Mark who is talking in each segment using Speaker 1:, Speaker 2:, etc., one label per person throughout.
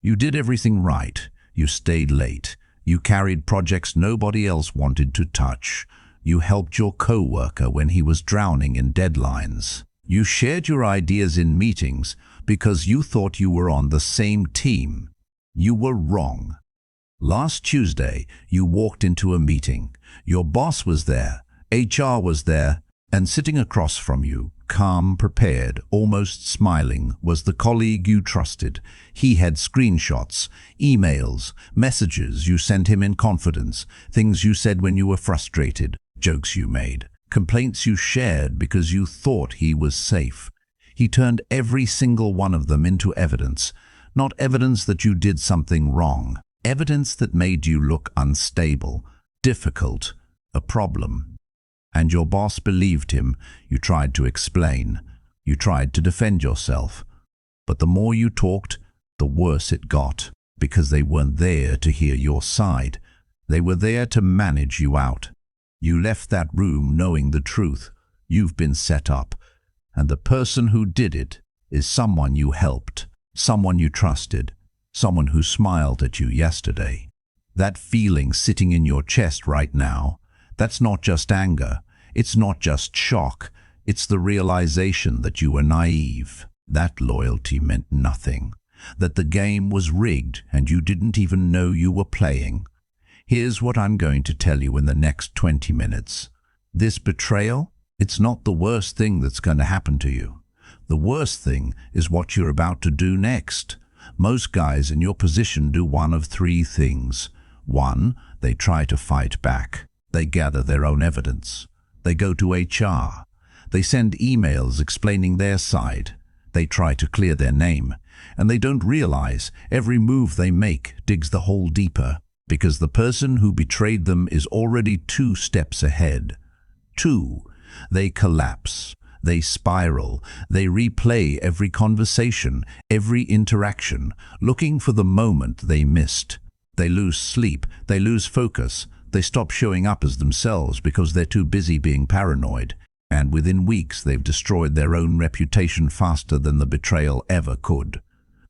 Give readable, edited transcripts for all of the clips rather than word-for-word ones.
Speaker 1: You did everything right. You stayed late. You carried projects nobody else wanted to touch. You helped your coworker when he was drowning in deadlines. You shared your ideas in meetings because you thought you were on the same team. You were wrong. Last Tuesday, you walked into a meeting. Your boss was there, HR was there, and sitting across from you, calm, prepared, almost smiling, was the colleague you trusted. He had screenshots, emails, messages you sent him in confidence, things you said when you were frustrated, jokes you made, complaints you shared because you thought he was safe. He turned every single one of them into evidence, not evidence that you did something wrong, evidence that made you look unstable, difficult, a problem. And your boss believed him. You tried to explain. You tried to defend yourself. But the more you talked, the worse it got, because they weren't there to hear your side. They were there to manage you out. You left that room knowing the truth. You've been set up. And the person who did it is someone you helped, someone you trusted, someone who smiled at you yesterday. That feeling sitting in your chest right now, that's not just anger, it's not just shock, it's the realization that you were naive, that loyalty meant nothing, that the game was rigged and you didn't even know you were playing. Here's what I'm going to tell you in the next 20 minutes. This betrayal, it's not the worst thing that's going to happen to you. The worst thing is what you're about to do next. Most guys in your position do one of three things. One, they try to fight back. They gather their own evidence. They go to HR. They send emails explaining their side. They try to clear their name. And they don't realize every move they make digs the hole deeper, because the person who betrayed them is already 2 steps ahead. 2, they collapse. They spiral. They replay every conversation, every interaction, looking for the moment they missed. They lose sleep. They lose focus. They stop showing up as themselves because they're too busy being paranoid. And within weeks, they've destroyed their own reputation faster than the betrayal ever could.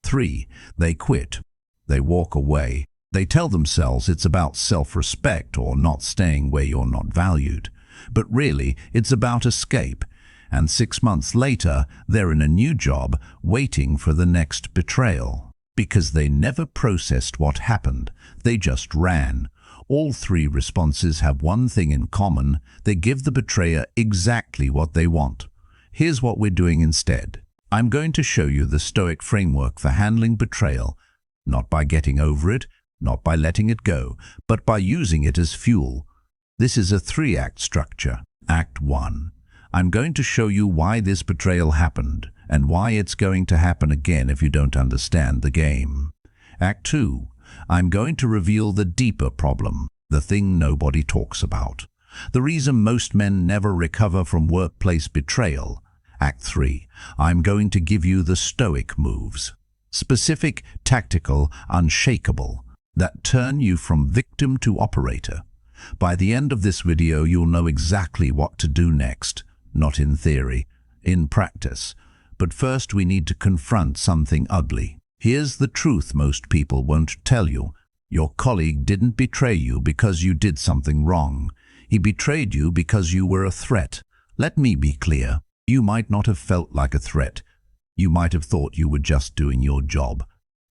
Speaker 1: 3, they quit. They walk away. They tell themselves it's about self-respect or not staying where you're not valued. But really, it's about escape. And 6 months later, they're in a new job waiting for the next betrayal. Because they never processed what happened. They just ran. All 3 responses have one thing in common. They give the betrayer exactly what they want. Here's what we're doing instead. I'm going to show you the Stoic framework for handling betrayal, not by getting over it, not by letting it go, but by using it as fuel. This is a 3-act structure. Act 1. I'm going to show you why this betrayal happened and why it's going to happen again if you don't understand the game. Act 2. I'm going to reveal the deeper problem, the thing nobody talks about. The reason most men never recover from workplace betrayal. Act 3. I'm going to give you the Stoic moves. Specific, tactical, unshakable, that turn you from victim to operator. By the end of this video, you'll know exactly what to do next. Not in theory, in practice. But first we need to confront something ugly. Here's the truth most people won't tell you. Your colleague didn't betray you because you did something wrong. He betrayed you because you were a threat. Let me be clear. You might not have felt like a threat. You might have thought you were just doing your job.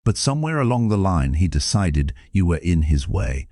Speaker 1: But somewhere along the line he decided you were in his way.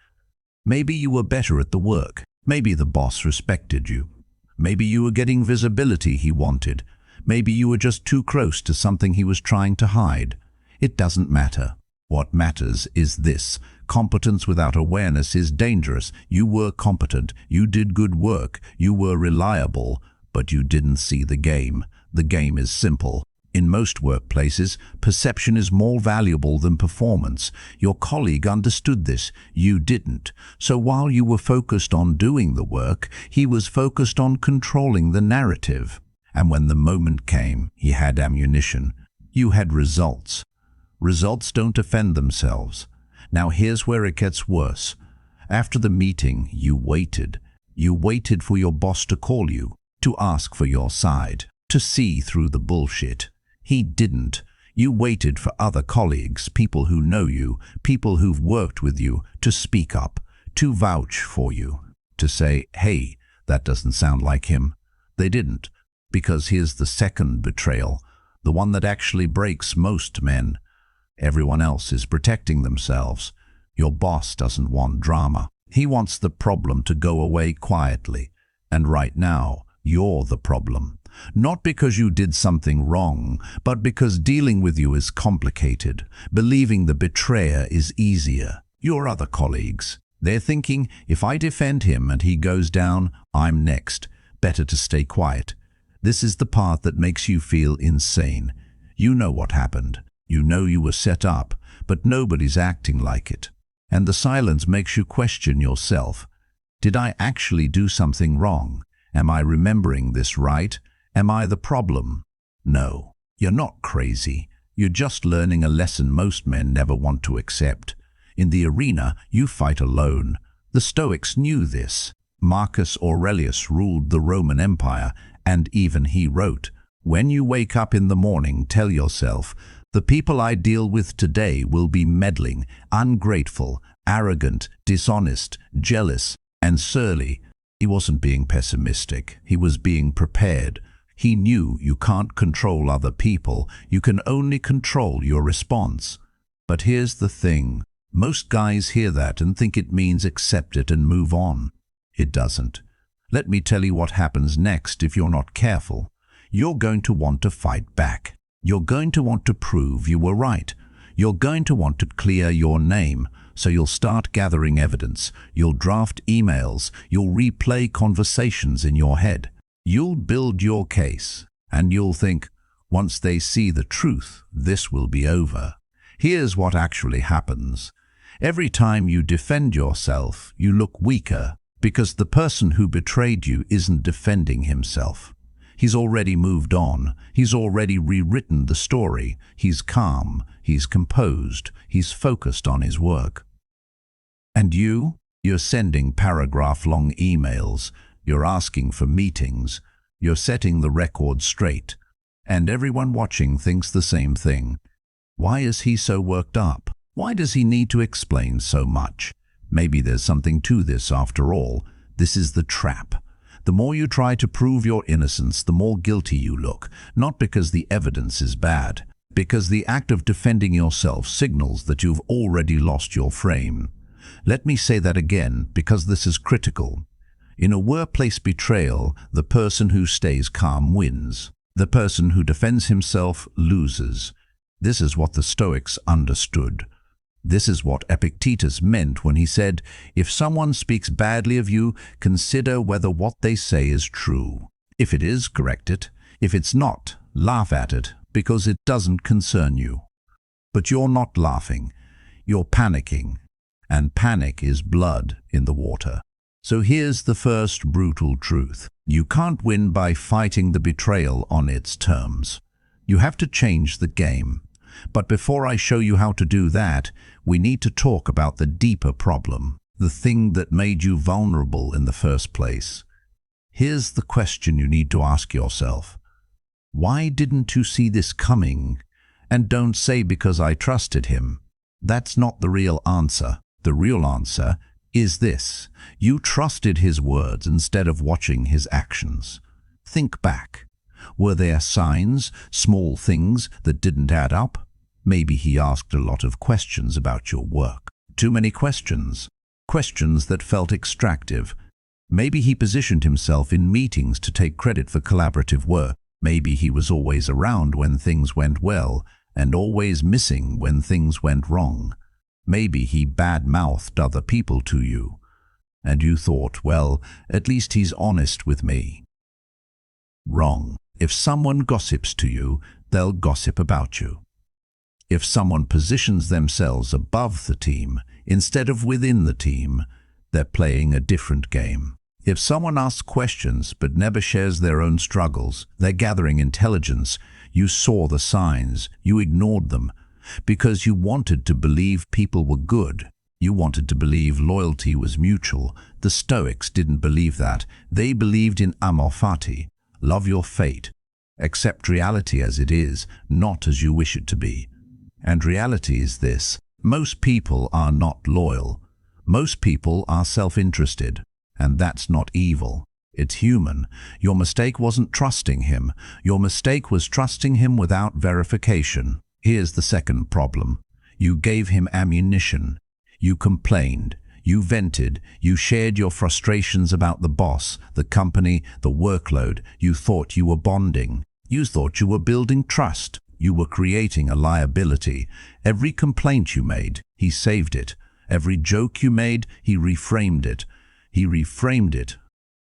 Speaker 1: Maybe you were better at the work. Maybe the boss respected you. Maybe you were getting visibility he wanted. Maybe you were just too close to something he was trying to hide. It doesn't matter. What matters is this. Competence without awareness is dangerous. You were competent. You did good work. You were reliable. But you didn't see the game. The game is simple. In most workplaces, perception is more valuable than performance. Your colleague understood this. You didn't. So while you were focused on doing the work, he was focused on controlling the narrative. And when the moment came, he had ammunition. You had results. Results don't defend themselves. Now here's where it gets worse. After the meeting, you waited. You waited for your boss to call you, to ask for your side, to see through the bullshit. He didn't. You waited for other colleagues, people who know you, people who've worked with you, to speak up, to vouch for you, to say, hey, that doesn't sound like him. They didn't, because here's the second betrayal, the one that actually breaks most men. Everyone else is protecting themselves. Your boss doesn't want drama. He wants the problem to go away quietly. And right now, you're the problem. Not because you did something wrong, but because dealing with you is complicated. Believing the betrayer is easier. Your other colleagues, they're thinking, if I defend him and he goes down, I'm next. Better to stay quiet. This is the part that makes you feel insane. You know what happened. You know you were set up, but nobody's acting like it. And the silence makes you question yourself. Did I actually do something wrong? Am I remembering this right? Am I the problem? No, you're not crazy. You're just learning a lesson most men never want to accept. In the arena, you fight alone. The Stoics knew this. Marcus Aurelius ruled the Roman Empire, and even he wrote, "When you wake up in the morning, tell yourself, the people I deal with today will be meddling, ungrateful, arrogant, dishonest, jealous, and surly." He wasn't being pessimistic. He was being prepared. He knew you can't control other people. You can only control your response. But here's the thing. Most guys hear that and think it means accept it and move on. It doesn't. Let me tell you what happens next if you're not careful. You're going to want to fight back. You're going to want to prove you were right. You're going to want to clear your name, so you'll start gathering evidence. You'll draft emails. You'll replay conversations in your head. You'll build your case, and you'll think, once they see the truth, this will be over. Here's what actually happens. Every time you defend yourself, you look weaker, because the person who betrayed you isn't defending himself. He's already moved on. He's already rewritten the story. He's calm. He's composed. He's focused on his work. And you're sending paragraph-long emails. You're asking for meetings. You're setting the record straight. And everyone watching thinks the same thing. Why is he so worked up? Why does he need to explain so much? Maybe there's something to this after all. This is the trap. The more you try to prove your innocence, the more guilty you look, not because the evidence is bad, because the act of defending yourself signals that you've already lost your frame. Let me say that again, because this is critical. In a workplace betrayal, the person who stays calm wins. The person who defends himself loses. This is what the Stoics understood. This is what Epictetus meant when he said, if someone speaks badly of you, consider whether what they say is true. If it is, correct it. If it's not, laugh at it, because it doesn't concern you. But you're not laughing. You're panicking. And panic is blood in the water. So here's the first brutal truth. You can't win by fighting the betrayal on its terms. You have to change the game. But before I show you how to do that, we need to talk about the deeper problem, the thing that made you vulnerable in the first place. Here's the question you need to ask yourself. Why didn't you see this coming? And don't say because I trusted him. That's not the real answer. The real answer is this. You trusted his words instead of watching his actions. Think back. Were there signs, small things that didn't add up? Maybe he asked a lot of questions about your work. Too many questions. Questions that felt extractive. Maybe he positioned himself in meetings to take credit for collaborative work. Maybe he was always around when things went well and always missing when things went wrong. Maybe he bad-mouthed other people to you. And you thought, well, at least he's honest with me. Wrong. If someone gossips to you, they'll gossip about you. If someone positions themselves above the team instead of within the team, they're playing a different game. If someone asks questions but never shares their own struggles, they're gathering intelligence. You saw the signs, you ignored them, because you wanted to believe people were good. You wanted to believe loyalty was mutual. The Stoics didn't believe that. They believed in Amor, Fati, love your fate. Accept reality as it is, not as you wish it to be. And reality is this: most people are not loyal. Most people are self-interested. And that's not evil. It's human. Your mistake wasn't trusting him. Your mistake was trusting him without verification. Here's the second problem. You gave him ammunition. You complained. You vented. You shared your frustrations about the boss, the company, the workload. You thought you were bonding. You thought you were building trust. You were creating a liability. Every complaint you made, he saved it. Every joke you made, he reframed it. He reframed it.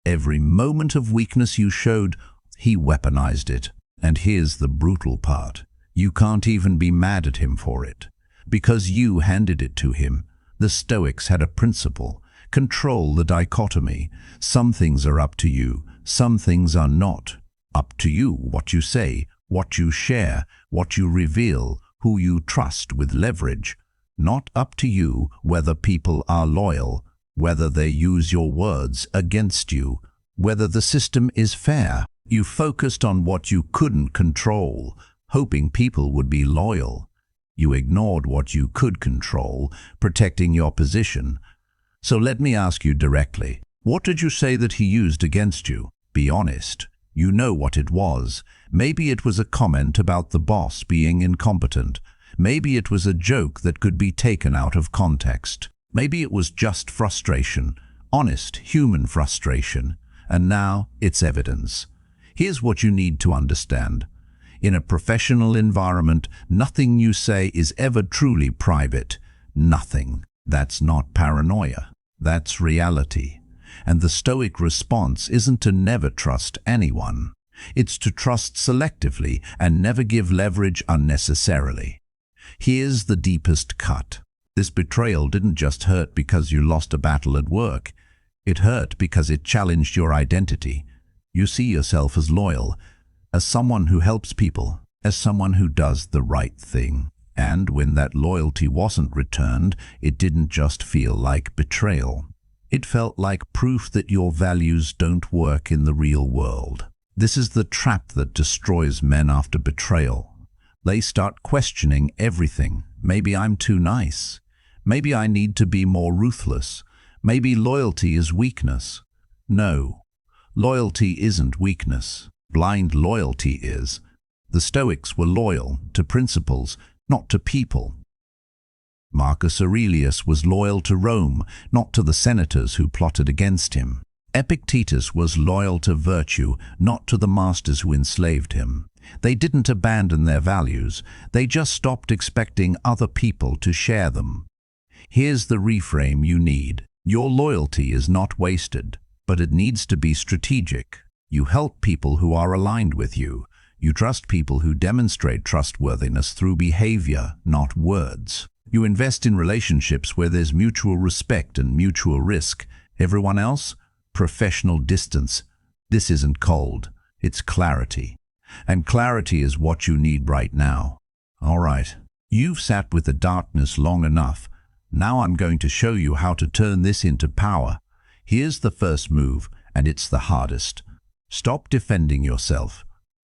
Speaker 1: Every moment of weakness you showed, he weaponized it. And here's the brutal part. You can't even be mad at him for it, because you handed it to him. The Stoics had a principle: control the dichotomy. Some things are up to you, some things are not. Up to you what you say, what you share, what you reveal, who you trust with leverage. Not up to you whether people are loyal, whether they use your words against you, whether the system is fair. You focused on what you couldn't control, hoping people would be loyal. You ignored what you could control, protecting your position. So let me ask you directly, what did you say that he used against you? Be honest. You know what it was. Maybe it was a comment about the boss being incompetent. Maybe it was a joke that could be taken out of context. Maybe it was just frustration, honest human frustration. And now it's evidence. Here's what you need to understand. In a professional environment, nothing you say is ever truly private. Nothing. That's not paranoia. That's reality. And the Stoic response isn't to never trust anyone. It's to trust selectively and never give leverage unnecessarily. Here's the deepest cut. This betrayal didn't just hurt because you lost a battle at work. It hurt because it challenged your identity. You see yourself as loyal, as someone who helps people, as someone who does the right thing. And when that loyalty wasn't returned, it didn't just feel like betrayal. It felt like proof that your values don't work in the real world. This is the trap that destroys men after betrayal. They start questioning everything. Maybe I'm too nice. Maybe I need to be more ruthless. Maybe loyalty is weakness. No, loyalty isn't weakness. Blind loyalty is. The Stoics were loyal to principles, not to people. Marcus Aurelius was loyal to Rome, not to the senators who plotted against him. Epictetus was loyal to virtue, not to the masters who enslaved him. They didn't abandon their values, they just stopped expecting other people to share them. Here's the reframe you need. Your loyalty is not wasted, but it needs to be strategic. You help people who are aligned with you. You trust people who demonstrate trustworthiness through behavior, not words. You invest in relationships where there's mutual respect and mutual risk. Everyone else? Professional distance. This isn't cold, it's clarity. And clarity is what you need right now. All right, you've sat with the darkness long enough. Now I'm going to show you how to turn this into power. Here's the first move, and it's the hardest. Stop defending yourself.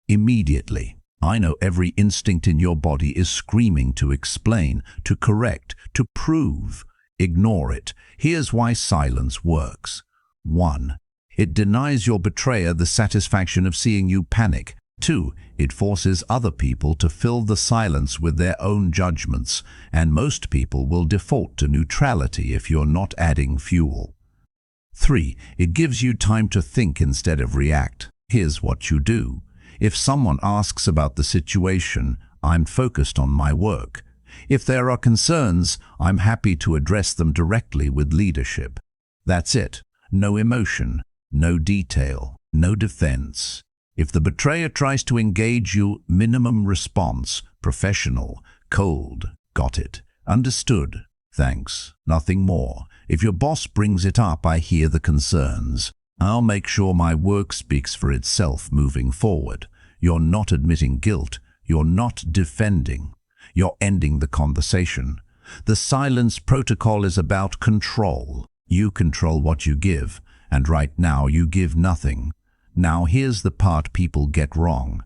Speaker 1: Immediately. I know every instinct in your body is screaming to explain, to correct, to prove. Ignore it. Here's why silence works. 1. It denies your betrayer the satisfaction of seeing you panic. 2. It forces other people to fill the silence with their own judgments, and most people will default to neutrality if you're not adding fuel. 3. It gives you time to think instead of react. Here's what you do. If someone asks about the situation, I'm focused on my work. If there are concerns, I'm happy to address them directly with leadership. That's it. No emotion, no detail, no defense. If the betrayer tries to engage you, minimum response, professional, cold, got it, understood, thanks, nothing more. If your boss brings it up, I hear the concerns. I'll make sure my work speaks for itself moving forward. You're not admitting guilt. You're not defending. You're ending the conversation. The silence protocol is about control. You control what you give, and right now you give nothing. Now here's the part people get wrong.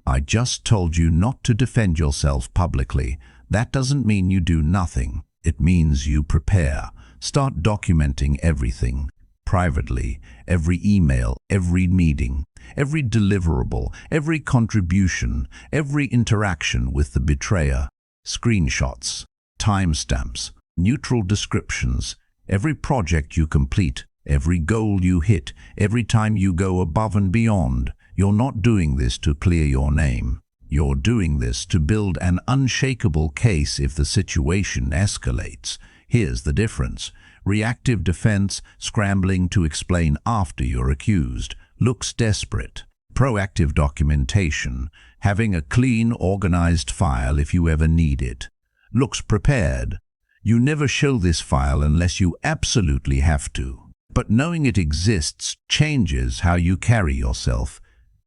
Speaker 1: I just told you not to defend yourself publicly. That doesn't mean you do nothing. It means you prepare. Start documenting everything. Privately, every email, every meeting, every deliverable, every contribution, every interaction with the betrayer. Screenshots, timestamps, neutral descriptions, every project you complete, every goal you hit, every time you go above and beyond. You're not doing this to clear your name. You're doing this to build an unshakable case if the situation escalates. Here's the difference. Reactive defense, scrambling to explain after you're accused, looks desperate. Proactive documentation, having a clean, organized file if you ever need it, looks prepared. You never show this file unless you absolutely have to. But knowing it exists changes how you carry yourself.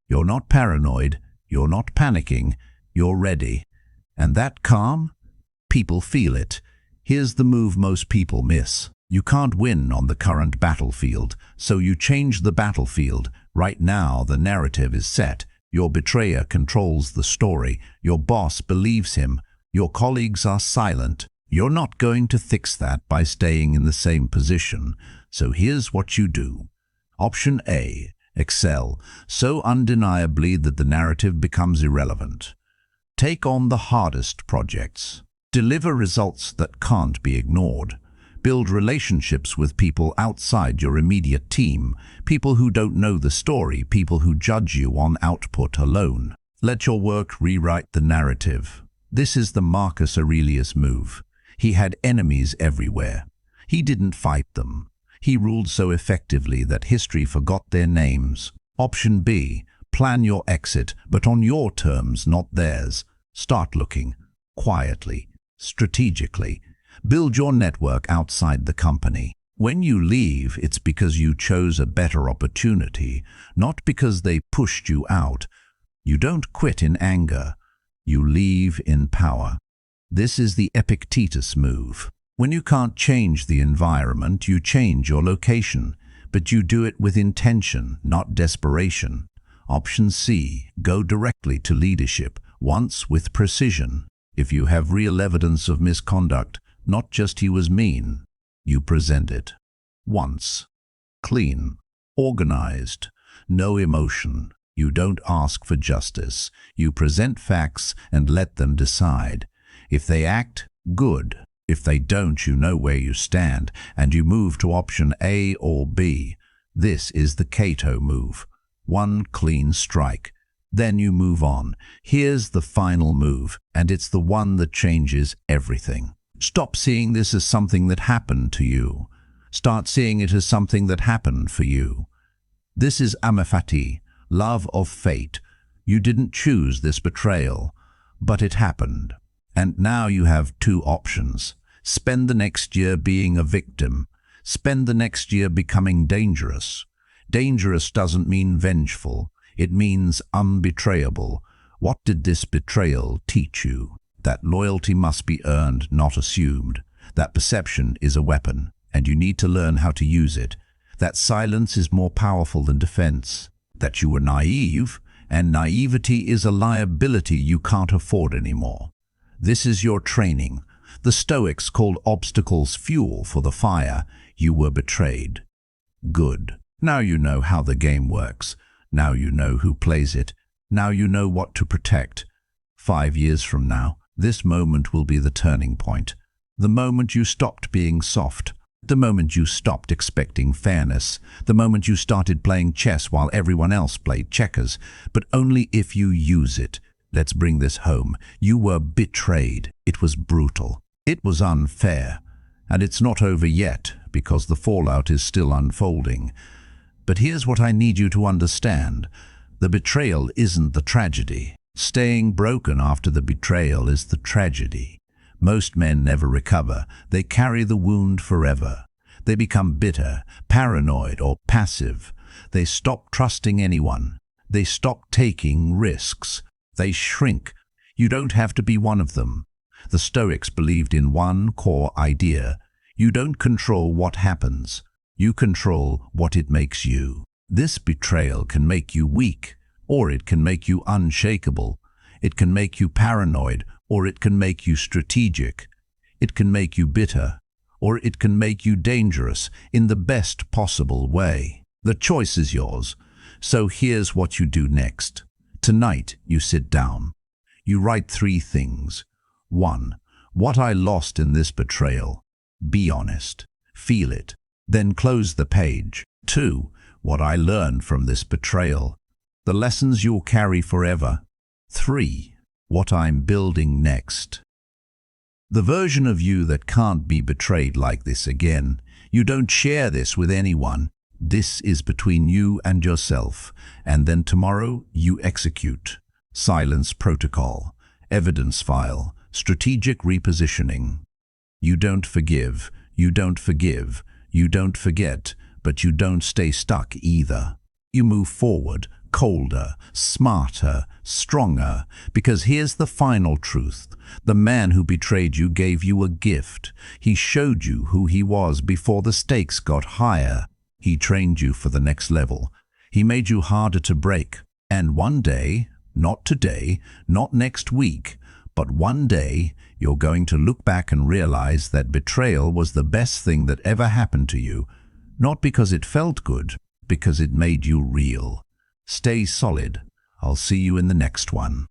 Speaker 1: You're not paranoid, you're not panicking, you're ready. And that calm? People feel it. Here's the move most people miss. You can't win on the current battlefield, so you change the battlefield. Right now, the narrative is set. Your betrayer controls the story. Your boss believes him. Your colleagues are silent. You're not going to fix that by staying in the same position. So here's what you do. Option A. Excel so undeniably that the narrative becomes irrelevant. Take on the hardest projects. Deliver results that can't be ignored. Build relationships with people outside your immediate team, people who don't know the story, people who judge you on output alone. Let your work rewrite the narrative. This is the Marcus Aurelius move. He had enemies everywhere. He didn't fight them. He ruled so effectively that history forgot their names. Option B. Plan your exit, but on your terms, not theirs. Start looking. Quietly. Strategically. Build your network outside the company. When you leave, it's because you chose a better opportunity, not because they pushed you out. You don't quit in anger. You leave in power. This is the Epictetus move. When you can't change the environment, you change your location, but you do it with intention, not desperation. Option C. Go directly to leadership, once with precision. If you have real evidence of misconduct, not just he was mean, you present it. Once. Clean. Organized. No emotion. You don't ask for justice. You present facts and let them decide. If they act, good. If they don't, you know where you stand, and you move to option A or B. This is the Cato move. One clean strike. Then you move on. Here's the final move, and it's the one that changes everything. Stop seeing this as something that happened to you. Start seeing it as something that happened for you. This is Amor Fati, love of fate. You didn't choose this betrayal, but it happened. And now you have two options. Spend the next year being a victim. Spend the next year becoming dangerous. Dangerous doesn't mean vengeful. It means unbetrayable. What did this betrayal teach you? That loyalty must be earned, not assumed. That perception is a weapon, and you need to learn how to use it. That silence is more powerful than defense. That you were naive, and naivety is a liability you can't afford anymore. This is your training. The Stoics called obstacles fuel for the fire. You were betrayed. Good. Now you know how the game works. Now you know who plays it. Now you know what to protect. 5 years from now, this moment will be the turning point. The moment you stopped being soft. The moment you stopped expecting fairness. The moment you started playing chess while everyone else played checkers. But only if you use it. Let's bring this home. You were betrayed. It was brutal. It was unfair. And it's not over yet, because the fallout is still unfolding. But here's what I need you to understand. The betrayal isn't the tragedy. Staying broken after the betrayal is the tragedy. Most men never recover. They carry the wound forever. They become bitter, paranoid, or passive. They stop trusting anyone. They stop taking risks. They shrink. You don't have to be one of them. The Stoics believed in one core idea. You don't control what happens. You control what it makes you. This betrayal can make you weak, or it can make you unshakable. It can make you paranoid, or it can make you strategic. It can make you bitter, or it can make you dangerous in the best possible way. The choice is yours. So here's what you do next. Tonight, you sit down. You write 3 things. 1. What I lost in this betrayal. Be honest. Feel it. Then close the page. 2. What I learned from this betrayal. The lessons you'll carry forever. 3. What I'm building next. The version of you that can't be betrayed like this again. You don't share this with anyone. This is between you and yourself. And then tomorrow you execute. Silence protocol. Evidence file. Strategic repositioning. You don't forgive. You don't forgive. You don't forget. But you don't stay stuck either. You move forward, colder, smarter, stronger, because here's the final truth. The man who betrayed you gave you a gift. He showed you who he was before the stakes got higher. He trained you for the next level. He made you harder to break. And one day, not today, not next week, but one day, you're going to look back and realize that betrayal was the best thing that ever happened to you. Not because it felt good, because it made you real. Stay solid. I'll see you in the next one.